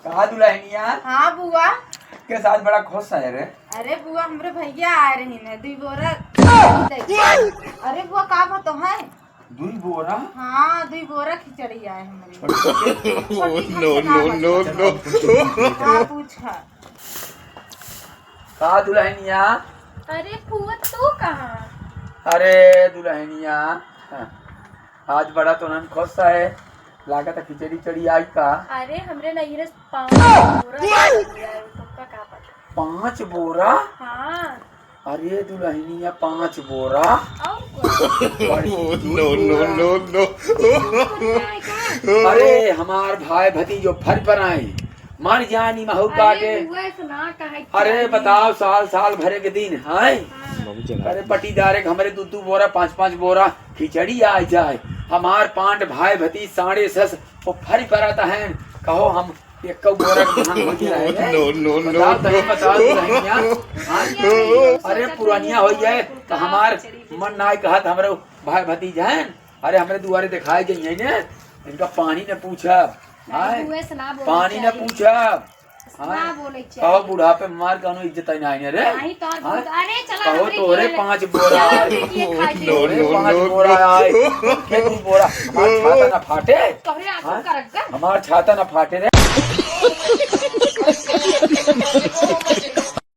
कहा दुल्हनिया हाँ बुआ। के साथ बड़ा खुश है रे। अरे बुआ हमरे भैया आ रही ने 2 बोरा। अरे बुआ का बात है? 2 बोरा? हाँ 2 बोरा खिचड़ी आए हमारे। No no no no. हाँ पूछ। कहा दुल्हनिया? अरे फुआ तू कहाँ? अरे दुल्हनिया आज बड़ा तो नन खुश है, लागत खिचड़ी चढ़ी आई का। अरे हमरे नैहरे 5 बोरा है, तुमका का पता। 5 बोरा? हाँ। अरे दुल्हनिया 5 बोरा? और नो नो नो नो। अरे हमार भाई भतीजो फर पर आए मर जानी महू काटे। अरे बताओ साल साल भरे के दिन है। अरे पटीदारे हमरे 2 बोरा 5 बोरा खिचड़ी आ जाए। हमार 5 भाई भतीज 6.5 वो फरी पर आता है। कहो हम 1 बोरा धान हो जाए। No no no. बताओ दुल्हनिया। अरे पुरानिया हो जाए तो हमार मन ना कहा हमारे भाई भतीज हैं। अरे हमारे दुआरे दिखाए जाइए ने इनका पानी ने पूछा। पानी ने पूछा कहो बुढ़ापे मार कहो इज्जत नहीं रे। कहो तोरे 5 बोरा आए। तोरे 5 बोरा आए। 2 बोरा हमार छाता ना फाटे। हमार छाता ना फाटे रे।